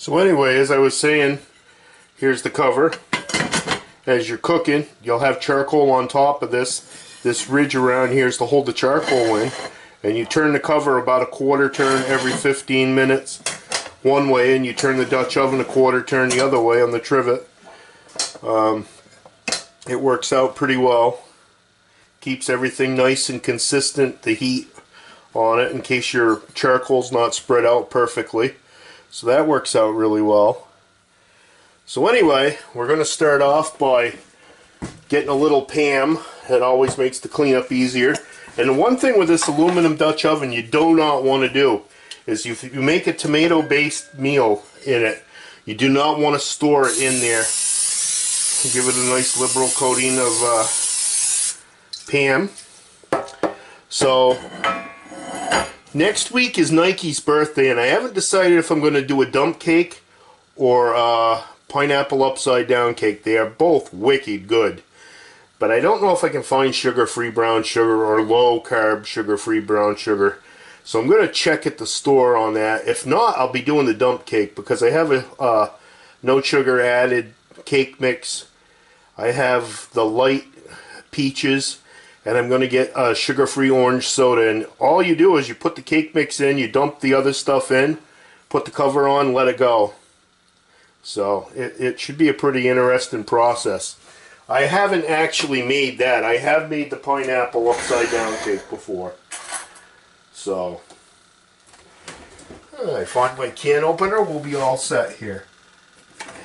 So anyway, as I was saying, here's the cover. As you're cooking, you'll have charcoal on top of this ridge around here is to hold the charcoal in, and you turn the cover about a quarter turn every 15 minutes one way, and you turn the Dutch oven a quarter turn the other way on the trivet. It works out pretty well. Keeps everything nice and consistent, the heat on it, in case your charcoal's not spread out perfectly. So that works out really well. So anyway, we're going to start off by getting a little Pam. That always makes the cleanup easier. And the one thing with this aluminum Dutch oven you do not want to do is if you make a tomato-based meal in it, you do not want to store it in there. Give it a nice liberal coating of Pam. So next week is Nike's birthday, and I haven't decided if I'm going to do a dump cake or pineapple upside down cake. They are both wicked good, but I don't know if I can find sugar-free brown sugar or low-carb sugar-free brown sugar. So I'm going to check at the store on that. If not, I'll be doing the dump cake because I have a no sugar added cake mix. I have the light peaches, and I'm going to get a sugar-free orange soda. And all you do is you put the cake mix in, you dump the other stuff in, put the cover on, let it go. So it should be a pretty interesting process. I haven't actually made that. I have made the pineapple upside down cake before. So I find my can opener, we'll be all set here.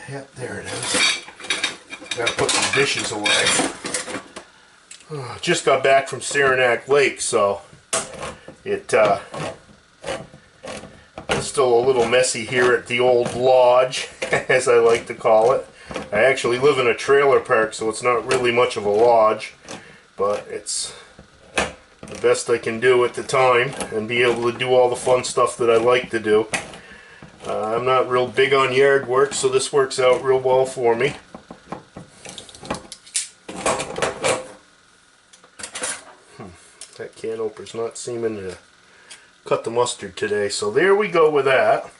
Yep, there it is. Gotta put some dishes away. Just got back from Saranac Lake, so it's still a little messy here at the old lodge, as I like to call it. I actually live in a trailer park, so it's not really much of a lodge, but it's the best I can do at the time and be able to do all the fun stuff that I like to do. I'm not real big on yard work, so this works out real well for me. That can opener's not seeming to cut the mustard today, so there we go with that.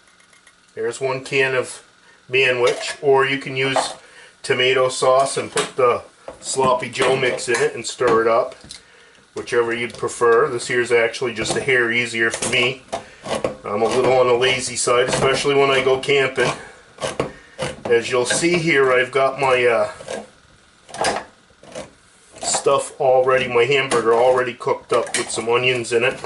There's one can of Manwich, or you can use tomato sauce and put the sloppy Joe mix in it and stir it up, whichever you'd prefer. This here's actually just a hair easier for me. I'm a little on the lazy side, especially when I go camping. As you'll see here, I've got my stuff already, my hamburger already cooked up with some onions in it.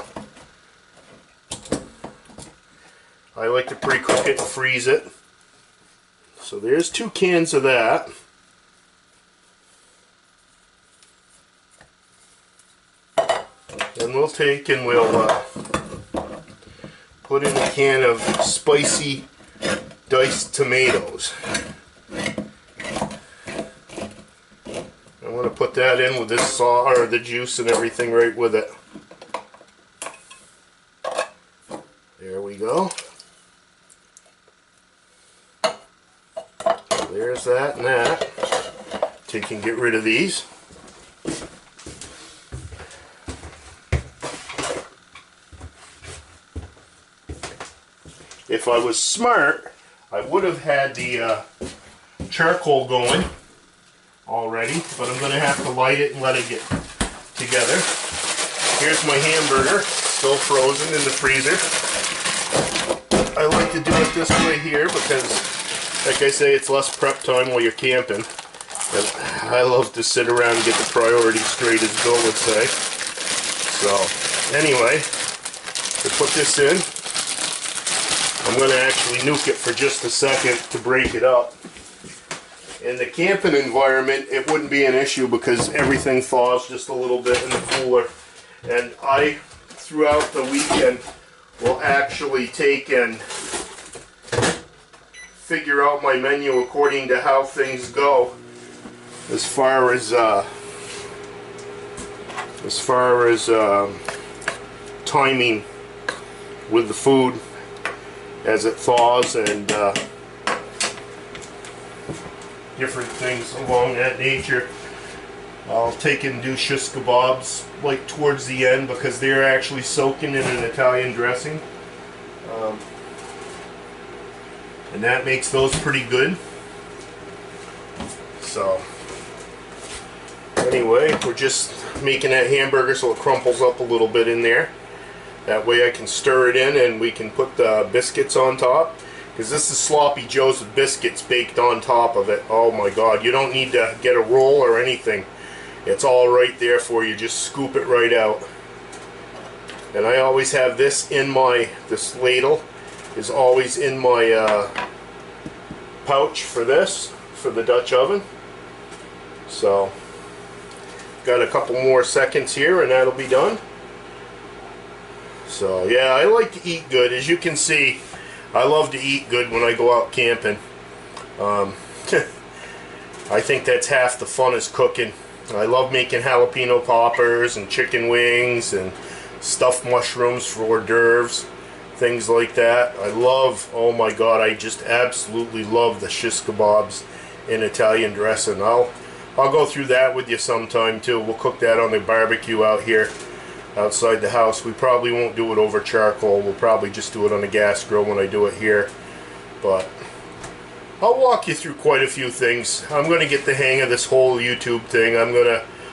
I like to pre-cook it and freeze it. So there's 2 cans of that. Then we'll take and we'll put in a can of spicy diced tomatoes. I want to put that in with this sauce, or the juice and everything right with it. There we go. There's that and that. Take and get rid of these. If I was smart, I would have had the charcoal going already, but I'm going to have to light it and let it get together. Here's my hamburger, still frozen in the freezer. I like to do it this way here because, like I say, it's less prep time while you're camping. And I love to sit around and get the priorities straight, as Bill would say. So, anyway, to put this in, I'm going to actually nuke it for just a second to break it up. In the camping environment, it wouldn't be an issue because everything thaws just a little bit in the cooler. And I, throughout the weekend, will actually take and figure out my menu according to how things go as far as timing with the food as it thaws and different things along that nature. I'll take and do shish kebabs like towards the end because they're actually soaking in an Italian dressing. and that makes those pretty good. So anyway, we're just making that hamburger so it crumples up a little bit in there. That way I can stir it in and we can put the biscuits on top. Because this is Sloppy Joe's with biscuits baked on top of it. Oh my god, you don't need to get a roll or anything. It's all right there for you. Just scoop it right out. And I always have this in this ladle is always in my pouch for the Dutch oven. So, got a couple more seconds here and that'll be done. So yeah, I like to eat good. As you can see, I love to eat good when I go out camping. I think that's half the fun is cooking. I love making jalapeno poppers and chicken wings and stuffed mushrooms for hors d'oeuvres, things like that. I love, oh my god, I just absolutely love the shish kebabs in Italian dressing. I'll go through that with you sometime too. We'll cook that on the barbecue out here outside the house. We probably won't do it over charcoal. We'll probably just do it on a gas grill when I do it here. But I'll walk you through quite a few things. I'm going to get the hang of this whole YouTube thing.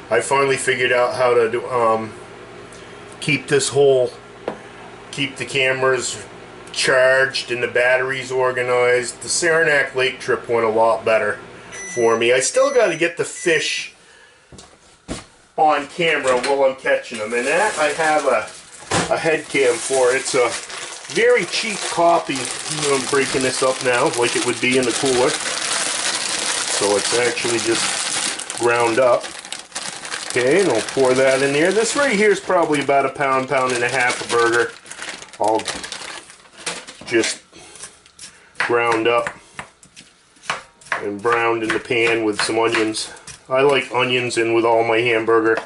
I finally figured out how to do, keep the cameras charged and the batteries organized. The Saranac Lake trip went a lot better for me. I still got to get the fish on camera while I'm catching them, and that I have a head cam for. It's a very cheap copy. I'm breaking this up now like it would be in the cooler, so it's actually just ground up. Okay, and I'll pour that in there. This right here is probably about a pound and a half of burger, all just ground up and browned in the pan with some onions. I like onions in with all my hamburger.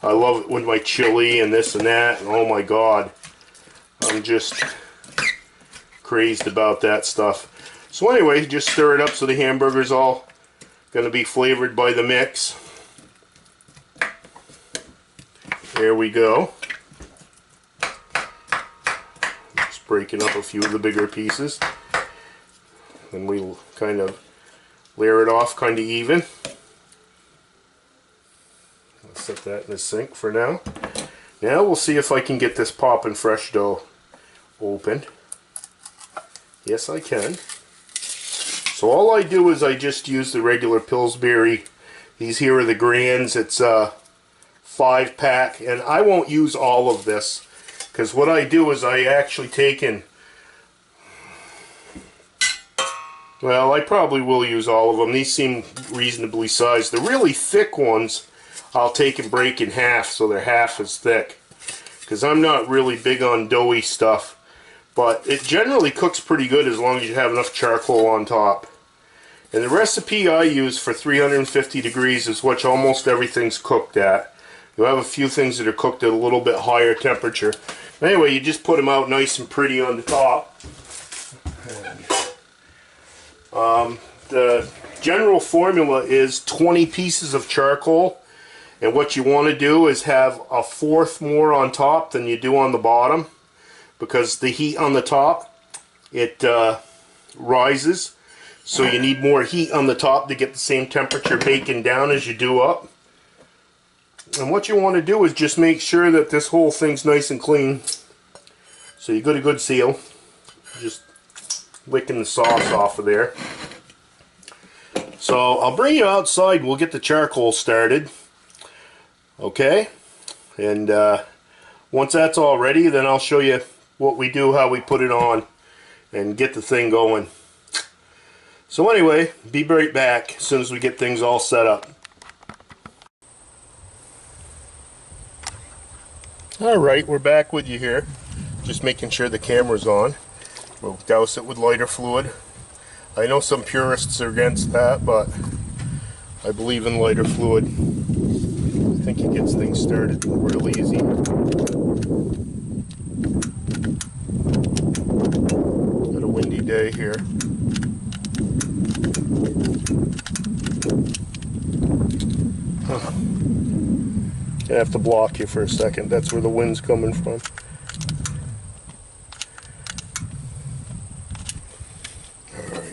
I love it with my chili and this and that. And oh my god, I'm just crazed about that stuff. So anyway, just stir it up so the hamburger's all going to be flavored by the mix. There we go. Just breaking up a few of the bigger pieces. And we'll kind of layer it off kind of even. Set that in the sink for now. Now we'll see if I can get this Poppin' Fresh dough open. Yes, I can. So all I do is I just use the regular Pillsbury. These here are the Grands. It's a 5-pack, and I won't use all of this because what I do is I actually take in. Well, I probably will use all of them. These seem reasonably sized. The really thick ones I'll take and break in half so they're half as thick, because I'm not really big on doughy stuff, but it generally cooks pretty good as long as you have enough charcoal on top. And the recipe I use for 350 degrees is what almost everything's cooked at. You have a few things that are cooked at a little bit higher temperature. Anyway, you just put them out nice and pretty on the top. The general formula is 20 pieces of charcoal. And what you want to do is have a fourth more on top than you do on the bottom, because the heat on the top, it rises, so you need more heat on the top to get the same temperature baking down as you do up. And what you want to do is just make sure that this whole thing's nice and clean, so you get a good seal. Just licking the sauce off of there. So I'll bring you outside, we'll get the charcoal started. Okay, and once that's all ready, then I'll show you what we do, how we put it on, and get the thing going. So anyway, be right back as soon as we get things all set up. Alright, we're back with you here. Just making sure the camera's on. We'll douse it with lighter fluid. I know some purists are against that, but I believe in lighter fluid. I think it gets things started real easy. Got a windy day here. I have to block you for a second. That's where the wind's coming from. Alright.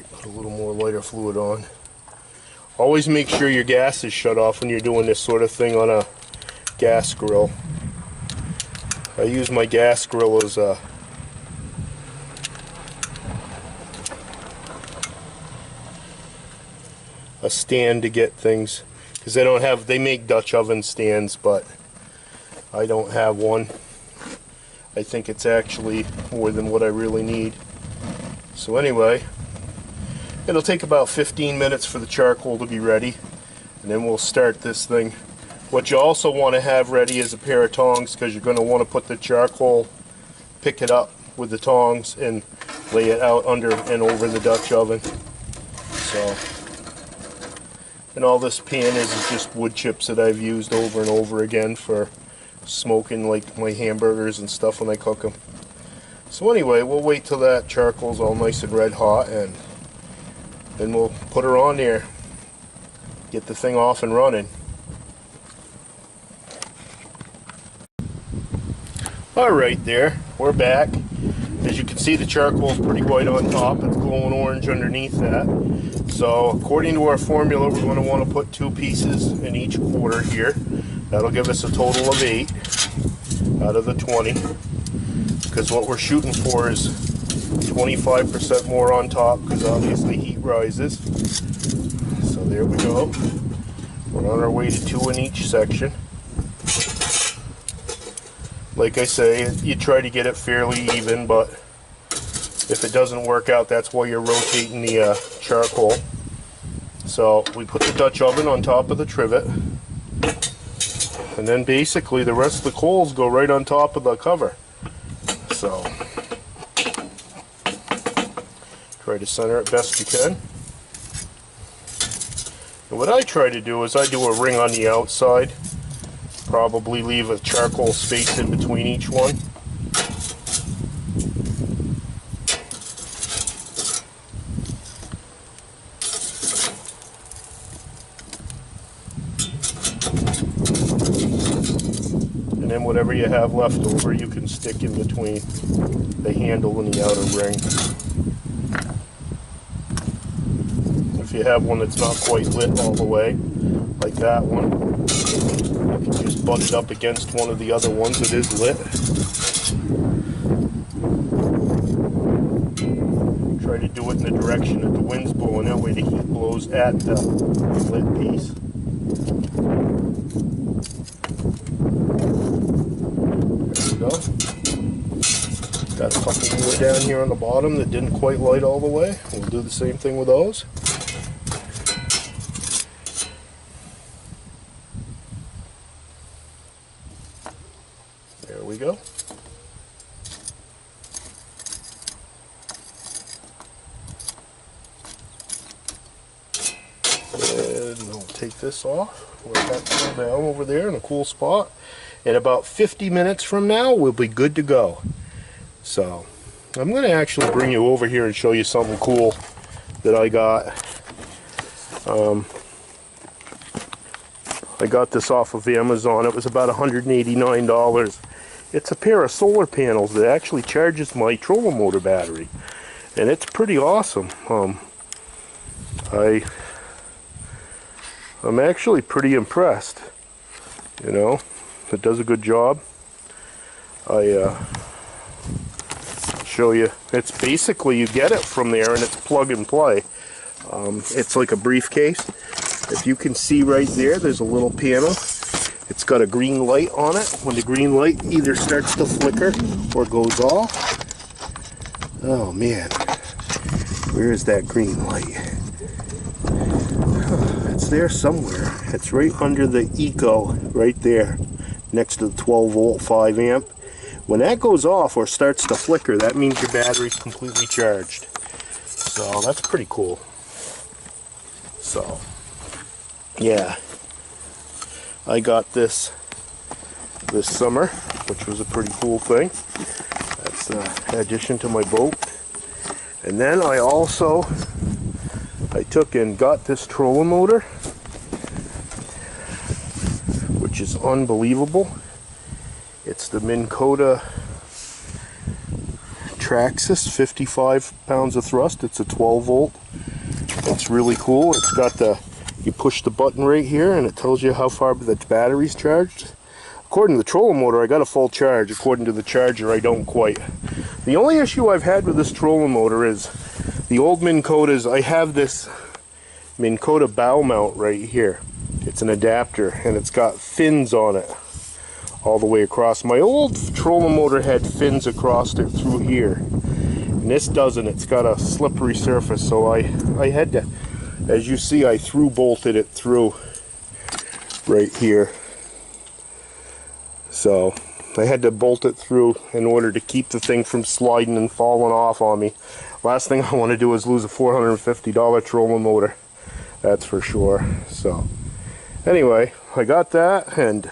fluid on. Always make sure your gas is shut off when you're doing this sort of thing on a gas grill. I use my gas grill as a stand to get things, because they make Dutch oven stands, but I don't have one. I think it's actually more than what I really need. So anyway, it'll take about 15 minutes for the charcoal to be ready, and then we'll start this thing. What you also want to have ready is a pair of tongs, because you're going to want to put the charcoal, pick it up with the tongs and lay it out under and over the Dutch oven. So, and all this pan is just wood chips that I've used over and over again for smoking like my hamburgers and stuff when I cook them. So anyway, we'll wait till that charcoal's all nice and red hot, and then we'll put her on there, get the thing off and running. Alright, there, we're back. As you can see, the charcoal's pretty white on top. It's glowing orange underneath that. So according to our formula, we're going to want to put 2 pieces in each quarter here. That'll give us a total of 8 out of the 20. Because what we're shooting for is 25% more on top, because obviously heat rises. So there we go. We're on our way to 2 in each section. Like I say, you try to get it fairly even, but if it doesn't work out, that's why you're rotating the charcoal. So we put the Dutch oven on top of the trivet, and then basically the rest of the coals go right on top of the cover. So try to center it best you can. And what I try to do is I do a ring on the outside. Probably leave a charcoal space in between each one. And then whatever you have left over, you can stick in between the handle and the outer ring. If you have one that's not quite lit all the way, like that one, you can just butt it up against one of the other ones that is lit. Try to do it in the direction that the wind's blowing, that way the heat blows at the lit piece. There we go. Got a couple more down here on the bottom that didn't quite light all the way. We'll do the same thing with those. There we go. And we'll take this off. Let that cool down over there in a cool spot. And about 50 minutes from now, we'll be good to go. So, I'm going to actually bring you over here and show you something cool that I got. I got this off of Amazon. It was about $189. It's a pair of solar panels that actually charges my trolling motor battery, and it's pretty awesome. I'm actually pretty impressed. You know, it does a good job. I'll show you. It's basically, you get it from there and it's plug and play. It's like a briefcase. If you can see right there, there's a little panel. It's got a green light on it. When the green light either starts to flicker or goes off. Oh man, where is that green light? It's there somewhere. It's right under the Eco, right there, next to the 12 volt 5 amp. When that goes off or starts to flicker, that means your battery's completely charged. So that's pretty cool. So yeah, I got this summer, which was a pretty cool thing. That's an addition to my boat. And then I took and got this trolling motor, which is unbelievable. It's the Minn Kota Traxxas, 55 pounds of thrust. It's a 12 volt It's really cool. It's got the, you push the button right here and it tells you how far the battery's charged. According to the trolling motor, I got a full charge. According to the charger, I don't quite. The only issue I've had with this trolling motor is the old Minn Kotas. I have this Minn Kota bow mount right here. It's an adapter and it's got fins on it all the way across. My old trolling motor had fins across it through here. And this doesn't. It's got a slippery surface, so I had to, as you see, I through bolted it through right here. So I had to bolt it through in order to keep the thing from sliding and falling off on me. Last thing I want to do is lose a $450 trolling motor. That's for sure. So anyway, I got that, and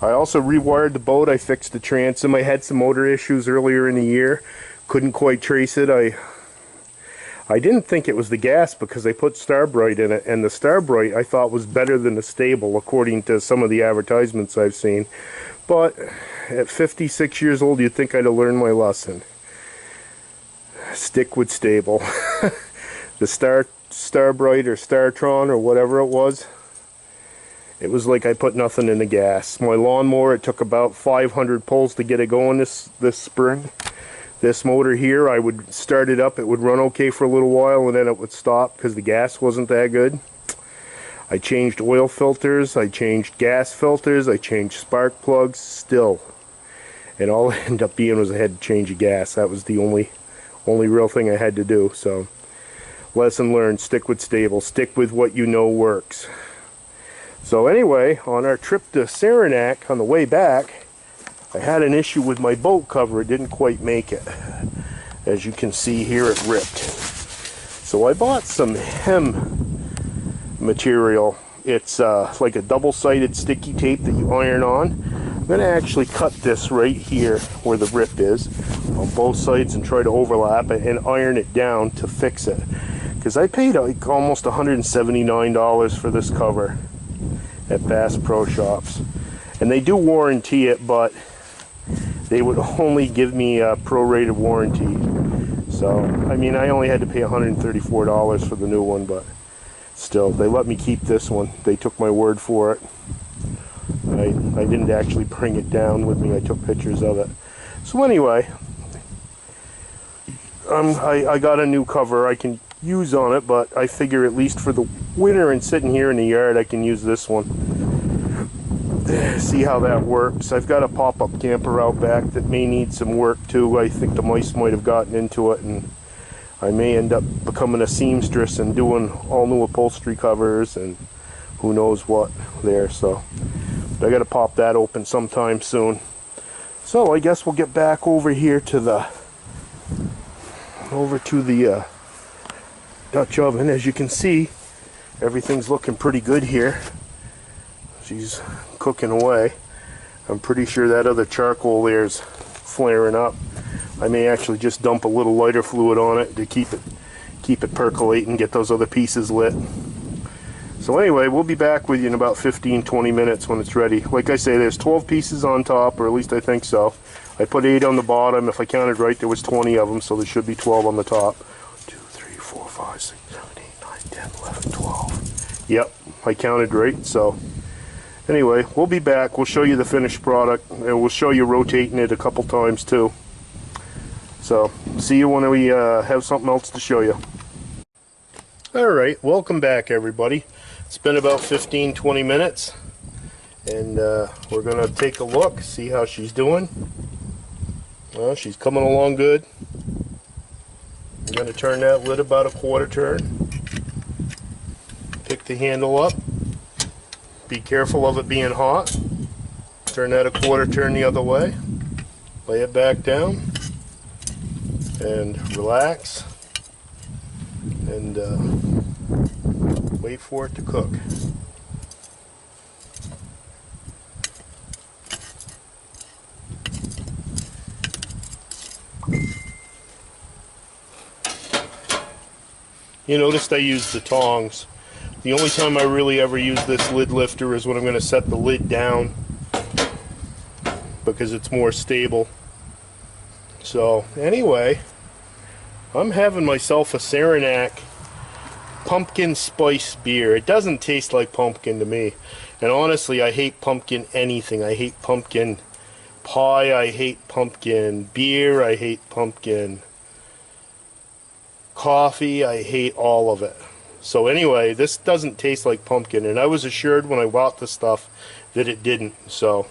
I also rewired the boat. I fixed the transom. I had some motor issues earlier in the year. Couldn't quite trace it. I didn't think it was the gas because I put Starbright in it, and the Starbright I thought was better than the Sta-Bil according to some of the advertisements I've seen. But at 56 years old, you'd think I'd have learned my lesson. Stick with Sta-Bil. The Starbright or Startron or whatever it was like I put nothing in the gas. My lawnmower, it took about 500 pulls to get it going this spring. This motor here, I would start it up, it would run okay for a little while, and then it would stop because the gas wasn't that good. I changed oil filters, I changed gas filters, I changed spark plugs, still. And all it ended up being was I had to change the gas. That was the only real thing I had to do. So, lesson learned, stick with Sta-Bil, stick with what you know works. So anyway, on our trip to Saranac, on the way back, I had an issue with my boat cover. It didn't quite make it. As you can see here, it ripped. So I bought some hem material. It's like a double-sided sticky tape that you iron on. I'm going to actually cut this right here where the rip is on both sides and try to overlap it and iron it down to fix it. Because I paid like almost $179 for this cover at Bass Pro Shops. And they do warranty it, but they would only give me a prorated warranty. So, I mean, I only had to pay $134 for the new one, but still, they let me keep this one. They took my word for it. I didn't actually bring it down with me. I took pictures of it. So anyway, I got a new cover I can use on it, but I figure at least for the winter and sitting here in the yard, I can use this one. See how that works. I've got a pop-up camper out back that may need some work too. I think the mice might have gotten into it, and I may end up becoming a seamstress and doing all new upholstery covers and who knows what there. So I got to pop that open sometime soon. So I guess we'll get back over here to the Dutch oven. As you can see, everything's looking pretty good here. She's cooking away. I'm pretty sure that other charcoal there's flaring up. I may actually just dump a little lighter fluid on it to keep it percolating, get those other pieces lit. So anyway, we'll be back with you in about 15-20 minutes when it's ready. Like I say, there's 12 pieces on top, or at least I think so. I put 8 on the bottom. If I counted right, there was 20 of them, so there should be 12 on the top. 2, 3, 4, 5, 6, 7, 8, 9, 10, 11, 12. Yep, I counted right. So anyway, we'll be back. We'll show you the finished product, and we'll show you rotating it a couple times too. So see you when we have something else to show you. Alright, welcome back everybody. It's been about 15-20 minutes, and we're going to take a look, see how she's doing. Well, she's coming along good. I'm going to turn that lid about a quarter turn. Pick the handle up. Be careful of it being hot. Turn that a quarter turn the other way. Lay it back down. And relax. And wait for it to cook. You noticed I used the tongs. The only time I really ever use this lid lifter is when I'm going to set the lid down, because it's more stable. So anyway, I'm having myself a Saranac pumpkin spice beer. It doesn't taste like pumpkin to me. And honestly, I hate pumpkin anything. I hate pumpkin pie, I hate pumpkin beer, I hate pumpkin coffee, I hate all of it. So anyway, this doesn't taste like pumpkin, and I was assured when I bought the stuff that it didn't. So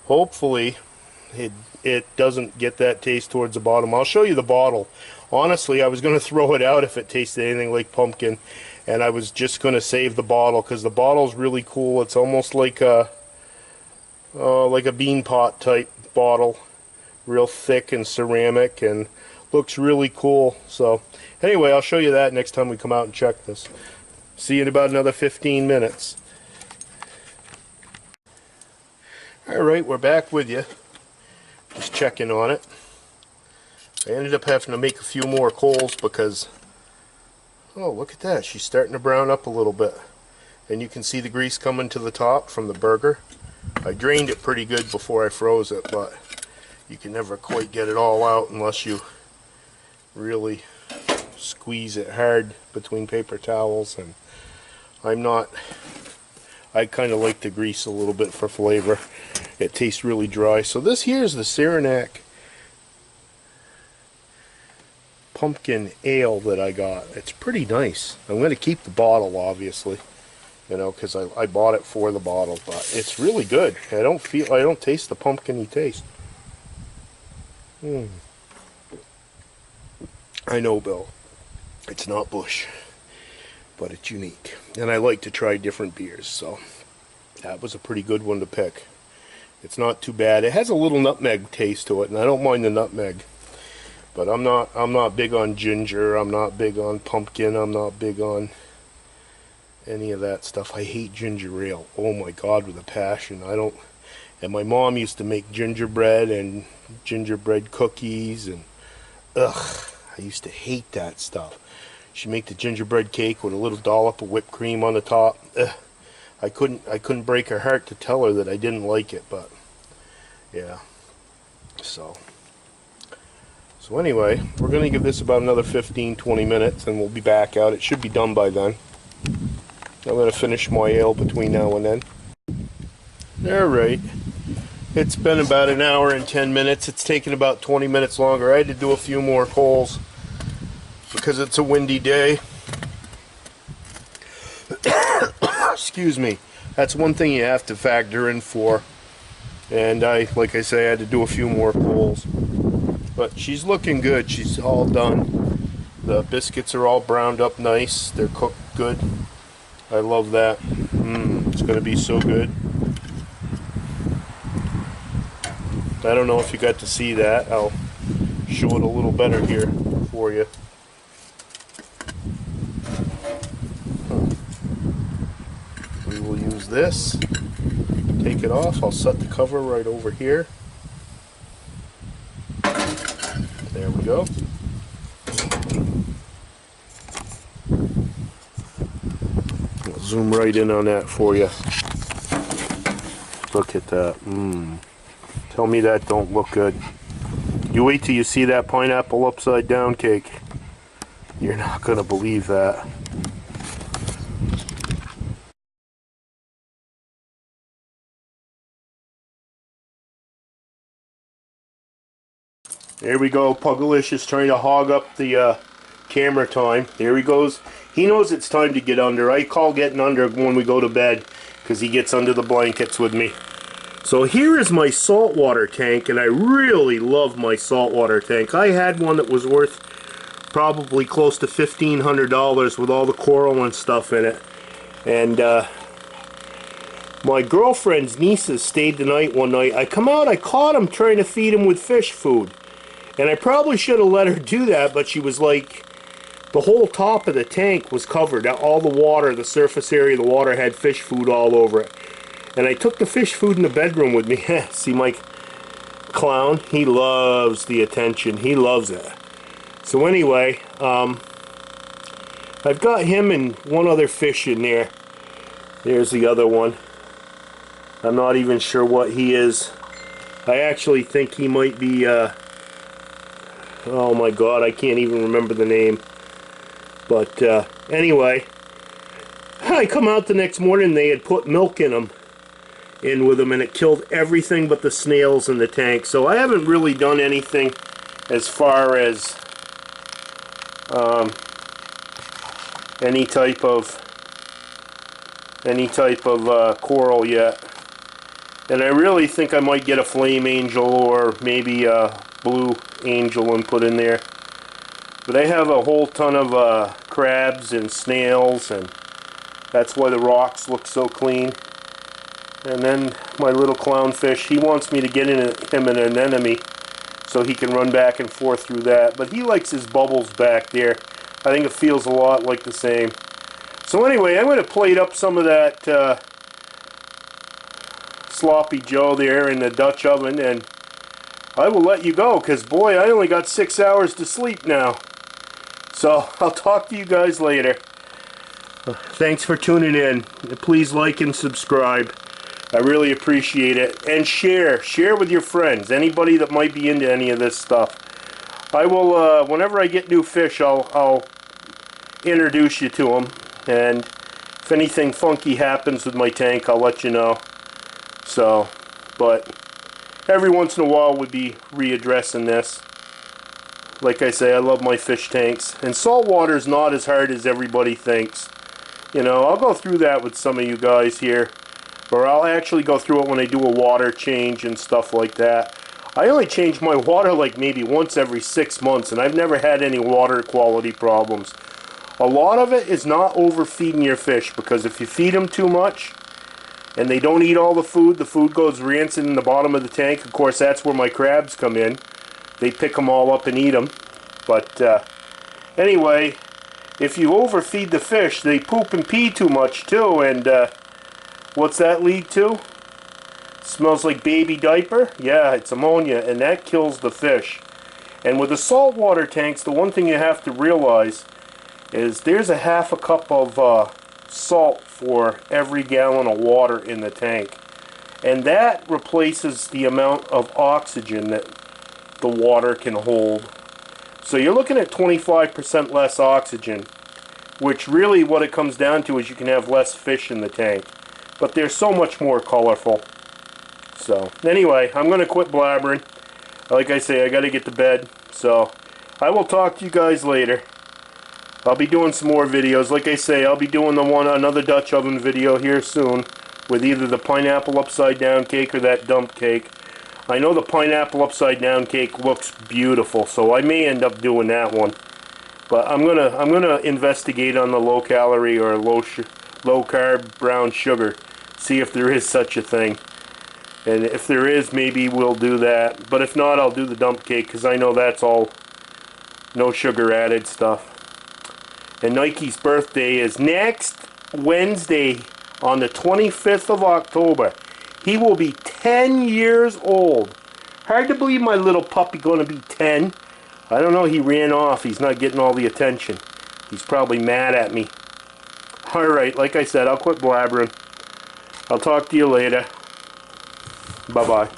hopefully it doesn't get that taste towards the bottom. I'll show you the bottle. Honestly, I was going to throw it out if it tasted anything like pumpkin, and I was just going to save the bottle because the bottle's really cool. It's almost like a bean pot type bottle, real thick and ceramic, and looks really cool. So anyway, I'll show you that next time we come out and check this. See you in about another 15 minutes. Alright, we're back with you. Just checking on it. I ended up having to make a few more coals because, oh, look at that, she's starting to brown up a little bit. And you can see the grease coming to the top from the burger. I drained it pretty good before I froze it, but you can never quite get it all out unless you really squeeze it hard between paper towels. And I kind of like the grease a little bit for flavor. It tastes really dry. So this here is the Saranac pumpkin ale that I got. It's pretty nice. I'm going to keep the bottle, obviously, you know, because I bought it for the bottle, but it's really good. I don't taste the pumpkin-y taste. I know, Bill, it's not Busch, but it's unique, and I like to try different beers, so that was a pretty good one to pick. It's not too bad. It has a little nutmeg taste to it, and I don't mind the nutmeg. But I'm not big on ginger. I'm not big on pumpkin. I'm not big on any of that stuff. I hate ginger ale. Oh my God, with a passion. And my mom used to make gingerbread and gingerbread cookies, and ugh, I used to hate that stuff. She'd make the gingerbread cake with a little dollop of whipped cream on the top. Ugh. I couldn't break her heart to tell her that I didn't like it, but yeah. So anyway, we're going to give this about another 15-20 minutes and we'll be back out. It should be done by then. I'm going to finish my ale between now and then. Alright, it's been about an hour and 10 minutes. It's taken about 20 minutes longer. I had to do a few more coals because it's a windy day. Excuse me. That's one thing you have to factor in for. And like I say, I had to do a few more coals. But she's looking good. She's all done. The biscuits are all browned up nice. They're cooked good. I love that. It's going to be so good. I don't know if you got to see that. I'll show it a little better here for you. We will use this. Take it off. I'll set the cover right over here. There we go. I'll zoom right in on that for you. Look at that. Tell me that don't look good. You wait till you see that pineapple upside down cake. You're not going to believe that. There we go. Pugalicious trying to hog up the camera time. There he goes. He knows it's time to get under. I call getting under when we go to bed because he gets under the blankets with me. So here is my saltwater tank, and I really love my saltwater tank. I had one that was worth probably close to $1,500 with all the coral and stuff in it. And my girlfriend's nieces stayed the night one night. I come out, I caught him trying to feed him with fish food. And I probably should have let her do that, but she was like, the whole top of the tank was covered. All the water, the surface area of the water had fish food all over it. And I took the fish food in the bedroom with me. See my clown? He loves the attention. He loves it. So anyway, I've got him and one other fish in there. There's the other one. I'm not even sure what he is. I actually think he might be, oh my God, I can't even remember the name. But Anyway, I come out the next morning, they had put milk in with them, and it killed everything but the snails in the tank. So I haven't really done anything as far as any type of coral yet. And I really think I might get a flame angel or maybe a blue angel and put in there. But I have a whole ton of crabs and snails, and that's why the rocks look so clean. And then my little clownfish, he wants me to get him an anemone so he can run back and forth through that. But he likes his bubbles back there. I think it feels a lot like the same. So anyway, I'm going to plate up some of that Sloppy Joe there in the Dutch oven, and I will let you go, because boy, I only got 6 hours to sleep now. So I'll talk to you guys later. Thanks for tuning in. Please like and subscribe. I really appreciate it. And share with your friends, anybody that might be into any of this stuff. I will, whenever I get new fish, I'll introduce you to them. And if anything funky happens with my tank, I'll let you know. So, but every once in a while we'll be readdressing this. Like I say, I love my fish tanks. And salt water is not as hard as everybody thinks. You know, I'll go through that with some of you guys here. Or I'll actually go through it when I do a water change and stuff like that. I only change my water like maybe once every 6 months, and I've never had any water quality problems. A lot of it is not overfeeding your fish, because if you feed them too much and they don't eat all the food goes rancid in the bottom of the tank. Of course, that's where my crabs come in. They pick them all up and eat them. But anyway, if you overfeed the fish, they poop and pee too much too, and what's that lead to? Smells like baby diaper? Yeah, it's ammonia, and that kills the fish. And with the saltwater tanks, the one thing you have to realize is there's a half a cup of salt for every gallon of water in the tank. And that replaces the amount of oxygen that the water can hold. So you're looking at 25% less oxygen, which really what it comes down to is you can have less fish in the tank. But they're so much more colorful. So anyway, I'm going to quit blabbering. Like I say, I got to get to bed. So I will talk to you guys later. I'll be doing some more videos. Like I say, I'll be doing another Dutch oven video here soon with either the pineapple upside down cake or that dump cake. I know the pineapple upside down cake looks beautiful, so I may end up doing that one. But I'm gonna investigate on the low calorie or low carb brown sugar, see if there is such a thing. And if there is, maybe we'll do that. But if not, I'll do the dump cake, because I know that's all no sugar added stuff. And Nike's birthday is next Wednesday on the 25th of October. He will be 10 years old. Hard to believe my little puppy going to be 10. I don't know, he ran off. He's not getting all the attention. He's probably mad at me. Alright, like I said, I'll quit blabbering. I'll talk to you later. Bye-bye.